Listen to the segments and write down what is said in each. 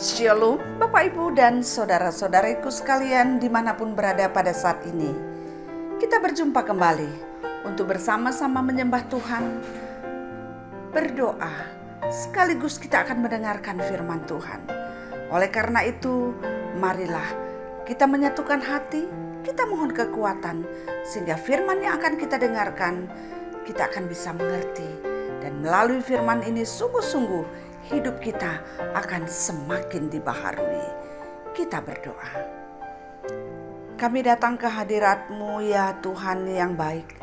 Shalom Bapak Ibu dan saudara-saudariku sekalian dimanapun berada pada saat ini. Kita berjumpa kembali untuk bersama-sama menyembah Tuhan, berdoa, sekaligus kita akan mendengarkan firman Tuhan. Oleh karena itu, marilah kita menyatukan hati, kita mohon kekuatan, sehingga firman yang akan kita dengarkan, kita akan bisa mengerti. Dan melalui firman ini sungguh-sungguh hidup kita akan semakin dibaharui. Kita berdoa. Kami datang ke hadirat-Mu ya Tuhan yang baik.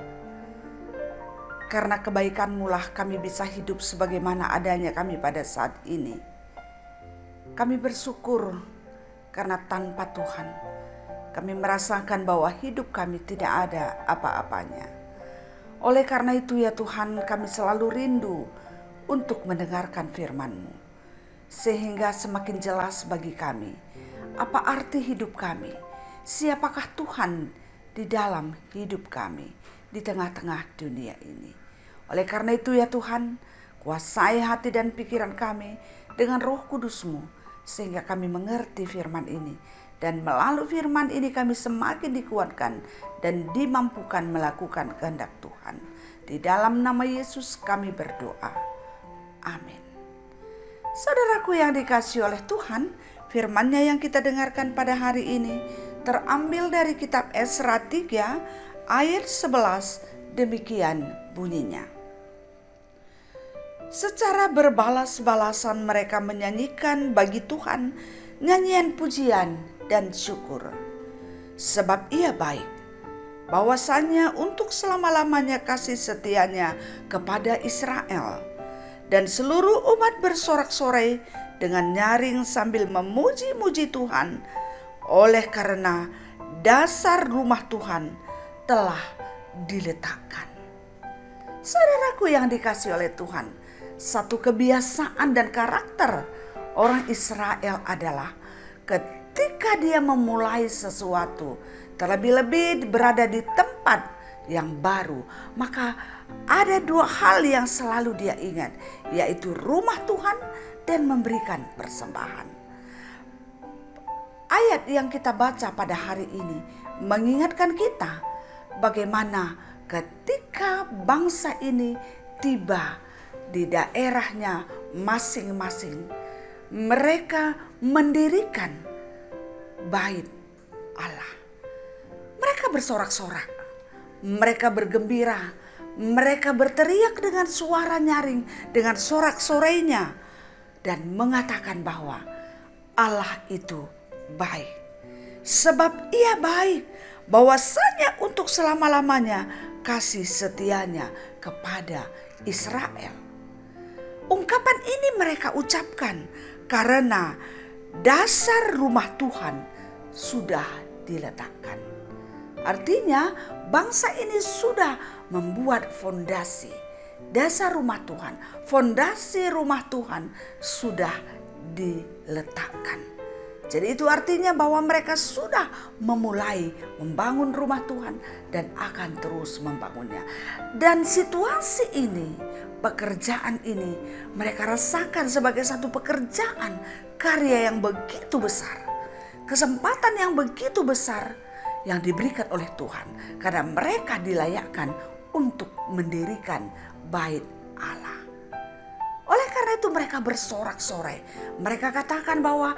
Karena kebaikan-Mu lah kami bisa hidup sebagaimana adanya kami pada saat ini. Kami bersyukur karena tanpa Tuhan kami merasakan bahwa hidup kami tidak ada apa-apanya. Oleh karena itu ya Tuhan, kami selalu rindu untuk mendengarkan firman-Mu, sehingga semakin jelas bagi kami apa arti hidup kami, siapakah Tuhan di dalam hidup kami di tengah-tengah dunia ini. Oleh karena itu ya Tuhan, kuasai hati dan pikiran kami dengan Roh Kudus-Mu, sehingga kami mengerti firman ini, dan melalui firman ini kami semakin dikuatkan dan dimampukan melakukan kehendak Tuhan. Di dalam nama Yesus kami berdoa. Amin. Saudaraku yang dikasihi oleh Tuhan, firman-Nya yang kita dengarkan pada hari ini terambil dari kitab Esra 3 ayat 11, demikian bunyinya. Secara berbalas-balasan mereka menyanyikan bagi Tuhan nyanyian pujian dan syukur, sebab Ia baik, bahwasanya untuk selama-lamanya kasih setianya kepada Israel. Dan seluruh umat bersorak-sorai dengan nyaring sambil memuji-muji Tuhan, oleh karena dasar rumah Tuhan telah diletakkan. Saudaraku yang dikasihi oleh Tuhan, satu kebiasaan dan karakter orang Israel adalah ketika dia memulai sesuatu, terlebih-lebih berada di tempat yang baru, maka ada dua hal yang selalu dia ingat, yaitu rumah Tuhan dan memberikan persembahan. Ayat yang kita baca pada hari ini mengingatkan kita bagaimana ketika bangsa ini tiba di daerahnya masing-masing, mereka mendirikan bait Allah. Mereka bersorak-sorak, mereka bergembira, mereka berteriak dengan suara nyaring, dengan sorak-sorainya, dan mengatakan bahwa Allah itu baik. Sebab Ia baik, bahwasanya untuk selama-lamanya kasih setianya kepada Israel. Ungkapan ini mereka ucapkan karena dasar rumah Tuhan sudah diletakkan. Artinya bangsa ini sudah membuat fondasi dasar rumah Tuhan. Fondasi rumah Tuhan sudah diletakkan. Jadi itu artinya bahwa mereka sudah memulai membangun rumah Tuhan dan akan terus membangunnya. Dan situasi ini, pekerjaan ini mereka rasakan sebagai satu pekerjaan karya yang begitu besar. Kesempatan yang begitu besar yang diberikan oleh Tuhan, karena mereka dilayakkan untuk mendirikan bait Allah. Oleh karena itu mereka bersorak-sorai. Mereka katakan bahwa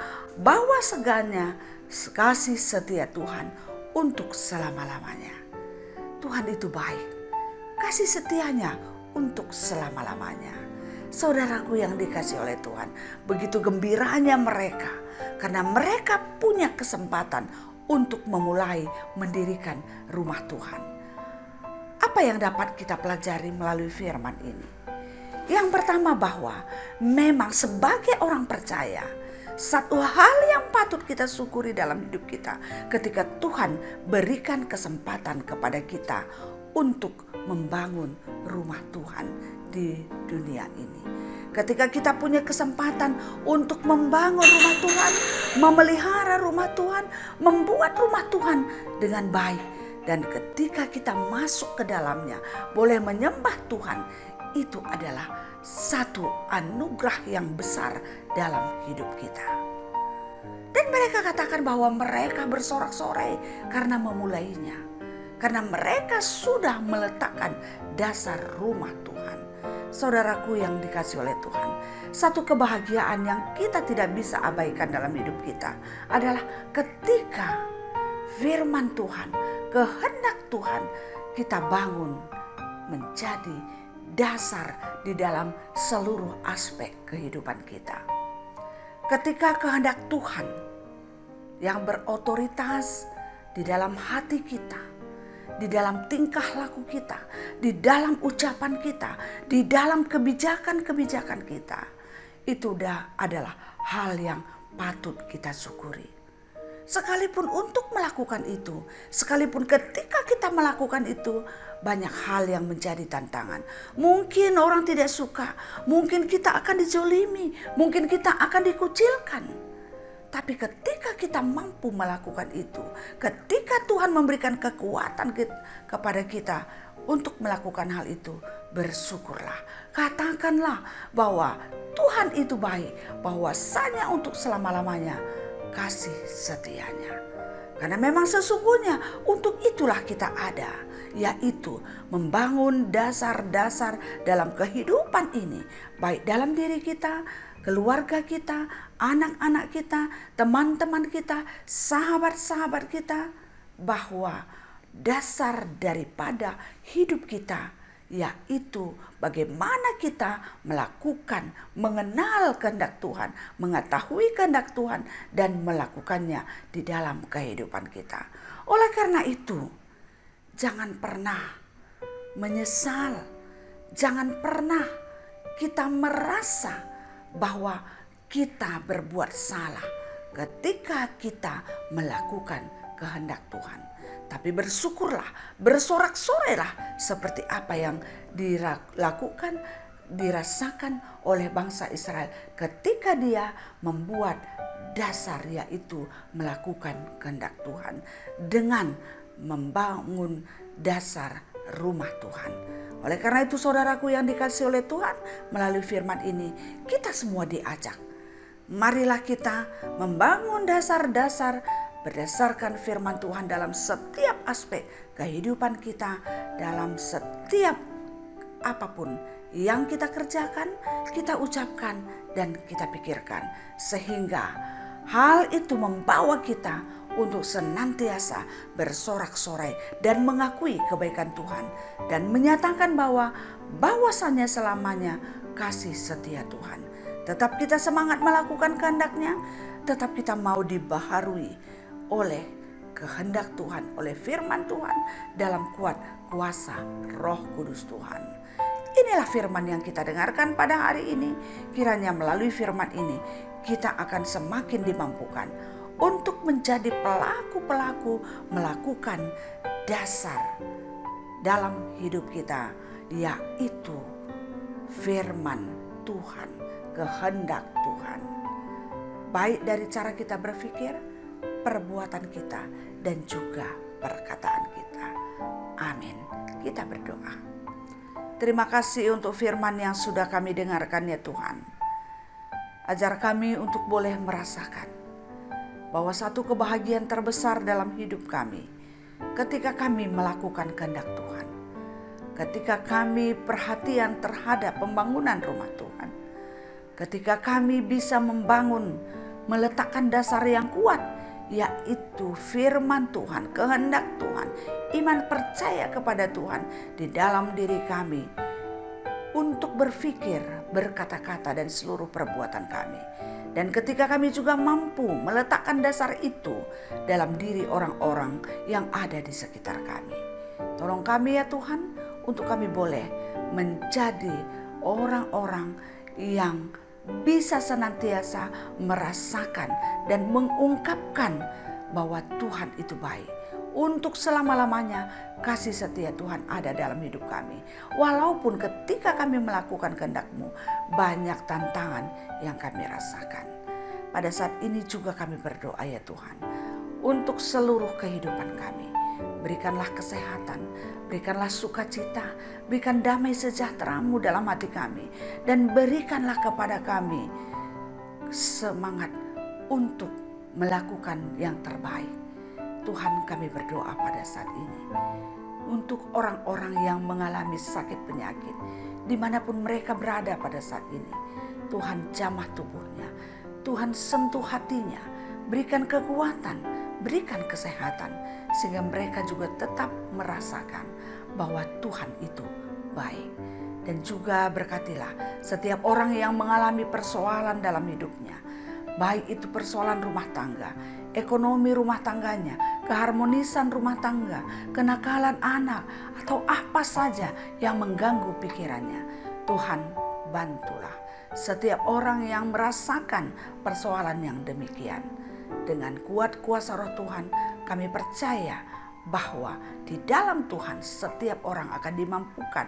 segalanya kasih setia Tuhan untuk selama-lamanya. Tuhan itu baik, kasih setianya untuk selama-lamanya. Saudaraku yang dikasihi oleh Tuhan, begitu gembiranya mereka karena mereka punya kesempatan untuk memulai mendirikan rumah Tuhan. Apa yang dapat kita pelajari melalui firman ini? Yang pertama, bahwa memang sebagai orang percaya, satu hal yang patut kita syukuri dalam hidup kita ketika Tuhan berikan kesempatan kepada kita untuk membangun rumah Tuhan di dunia ini. Ketika kita punya kesempatan untuk membangun rumah Tuhan, memelihara rumah Tuhan, membuat rumah Tuhan dengan baik, dan ketika kita masuk ke dalamnya, boleh menyembah Tuhan, itu adalah satu anugerah yang besar dalam hidup kita. Dan mereka katakan bahwa mereka bersorak-sorai karena memulainya. Karena mereka sudah meletakkan dasar rumah Tuhan. Saudaraku yang dikasih oleh Tuhan, satu kebahagiaan yang kita tidak bisa abaikan dalam hidup kita adalah ketika firman Tuhan, kehendak Tuhan kita bangun menjadi dasar di dalam seluruh aspek kehidupan kita. Ketika kehendak Tuhan yang berotoritas di dalam hati kita, di dalam tingkah laku kita, di dalam ucapan kita, di dalam kebijakan-kebijakan kita, itu adalah hal yang patut kita syukuri. Sekalipun untuk melakukan itu, sekalipun ketika kita melakukan itu, banyak hal yang menjadi tantangan. Mungkin orang tidak suka, mungkin kita akan dijolimi, mungkin kita akan dikucilkan. Tapi ketika kita mampu melakukan itu, ketika Tuhan memberikan kekuatan kepada kita untuk melakukan hal itu, bersyukurlah. Katakanlah bahwa Tuhan itu baik, bahwasanya untuk selama-lamanya kasih setianya. Karena memang sesungguhnya untuk itulah kita ada, yaitu membangun dasar-dasar dalam kehidupan ini, baik dalam diri kita, keluarga kita, anak-anak kita, teman-teman kita, sahabat-sahabat kita, bahwa dasar daripada hidup kita yaitu bagaimana kita melakukan, mengenal kehendak Tuhan, mengetahui kehendak Tuhan, dan melakukannya di dalam kehidupan kita. Oleh karena itu, jangan pernah menyesal, jangan pernah kita merasa bahwa kita berbuat salah ketika kita melakukan kehendak Tuhan. Tapi bersyukurlah, bersorak-sorailah seperti apa yang dilakukan, dirasakan oleh bangsa Israel ketika dia membuat dasar, yaitu melakukan kehendak Tuhan dengan membangun dasar rumah Tuhan. Oleh karena itu saudaraku yang dikasihi oleh Tuhan, melalui firman ini kita semua diajak. Marilah kita membangun dasar-dasar berdasarkan firman Tuhan dalam setiap aspek kehidupan kita, dalam setiap apapun yang kita kerjakan, kita ucapkan, dan kita pikirkan. Sehingga hal itu membawa kita untuk senantiasa bersorak-sorai dan mengakui kebaikan Tuhan. Dan menyatakan bahwasannya selamanya kasih setia Tuhan. Tetap kita semangat melakukan kehendak-Nya, tetap kita mau dibaharui oleh kehendak Tuhan, oleh firman Tuhan dalam kuat kuasa Roh Kudus Tuhan. Inilah firman yang kita dengarkan pada hari ini. Kiranya melalui firman ini kita akan semakin dimampukan untuk menjadi pelaku-pelaku melakukan dasar dalam hidup kita, yaitu firman Tuhan, kehendak Tuhan. Baik dari cara kita berpikir, perbuatan kita, dan juga perkataan kita. Amin. Kita berdoa. Terima kasih untuk firman yang sudah kami dengarkan ya Tuhan. Ajar kami untuk boleh merasakan bahwa satu kebahagiaan terbesar dalam hidup kami ketika kami melakukan kehendak Tuhan. Ketika kami perhatian terhadap pembangunan rumah Tuhan. Ketika kami bisa membangun, meletakkan dasar yang kuat, yaitu firman Tuhan, kehendak Tuhan, iman percaya kepada Tuhan di dalam diri kami untuk berpikir, berkata-kata, dan seluruh perbuatan kami. Dan ketika kami juga mampu meletakkan dasar itu dalam diri orang-orang yang ada di sekitar kami. Tolong kami ya Tuhan, untuk kami boleh menjadi orang-orang yang bisa senantiasa merasakan dan mengungkapkan bahwa Tuhan itu baik. Untuk selama-lamanya kasih setia Tuhan ada dalam hidup kami. Walaupun ketika kami melakukan kehendak-Mu banyak tantangan yang kami rasakan. Pada saat ini juga kami berdoa ya Tuhan, untuk seluruh kehidupan kami. Berikanlah kesehatan, berikanlah sukacita, berikan damai sejahtera-Mu dalam hati kami. Dan berikanlah kepada kami semangat untuk melakukan yang terbaik. Tuhan, kami berdoa pada saat ini untuk orang-orang yang mengalami sakit penyakit, dimanapun mereka berada pada saat ini. Tuhan, jamah tubuhnya, Tuhan sentuh hatinya, berikan kekuatan, berikan kesehatan, sehingga mereka juga tetap merasakan bahwa Tuhan itu baik. Dan juga berkatilah setiap orang yang mengalami persoalan dalam hidupnya, baik itu persoalan rumah tangga, ekonomi rumah tangganya, keharmonisan rumah tangga, kenakalan anak, atau apa saja yang mengganggu pikirannya. Tuhan, bantulah setiap orang yang merasakan persoalan yang demikian. Dengan kuat kuasa Roh Tuhan, kami percaya bahwa di dalam Tuhan setiap orang akan dimampukan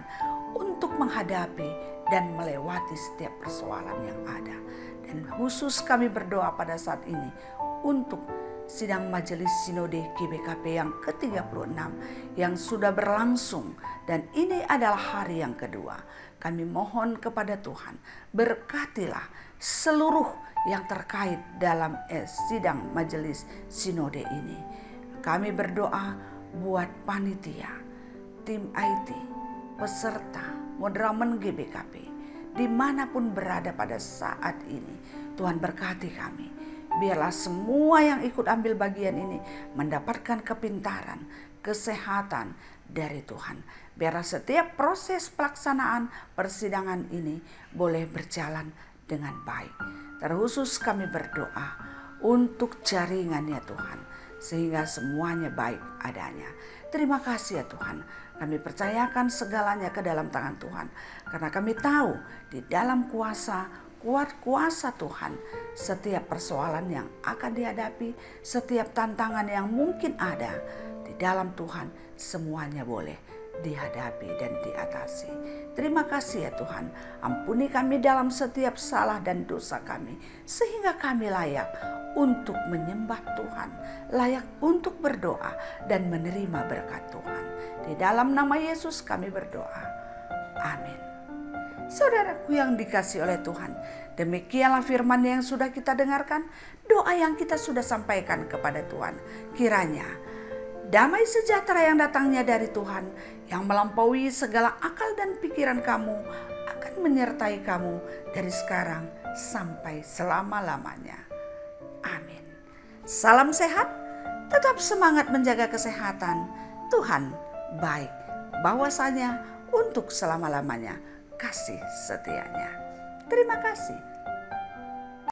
untuk menghadapi dan melewati setiap persoalan yang ada. Dan khusus kami berdoa pada saat ini untuk sidang majelis sinode GBKP yang ke-36 yang sudah berlangsung, dan ini adalah hari yang kedua. Kami mohon kepada Tuhan, berkatilah seluruh yang terkait dalam sidang majelis sinode ini. Kami berdoa buat panitia, tim IT, peserta, moderamen GBKP, dimanapun berada pada saat ini. Tuhan, berkati kami. Biarlah semua yang ikut ambil bagian ini mendapatkan kepintaran, kesehatan dari Tuhan. Biarlah setiap proses pelaksanaan persidangan ini boleh berjalan dengan baik. Terkhusus kami berdoa untuk jaringannya Tuhan, sehingga semuanya baik adanya. Terima kasih ya Tuhan. Kami percayakan segalanya ke dalam tangan Tuhan, karena kami tahu di dalam kuat kuasa Tuhan, setiap persoalan yang akan dihadapi, setiap tantangan yang mungkin ada, di dalam Tuhan semuanya boleh dihadapi dan diatasi. Terima kasih ya Tuhan. Ampuni kami dalam setiap salah dan dosa kami, sehingga kami layak untuk menyembah Tuhan, layak untuk berdoa dan menerima berkat Tuhan. Di dalam nama Yesus kami berdoa. Amin. Saudaraku yang dikasihi oleh Tuhan, demikianlah firman yang sudah kita dengarkan, doa yang kita sudah sampaikan kepada Tuhan. Kiranya damai sejahtera yang datangnya dari Tuhan, yang melampaui segala akal dan pikiran kamu, akan menyertai kamu dari sekarang sampai selama-lamanya. Amin. Salam sehat, tetap semangat menjaga kesehatan. Tuhan baik, bahwasanya untuk selama-lamanya kasih setianya. Terima kasih.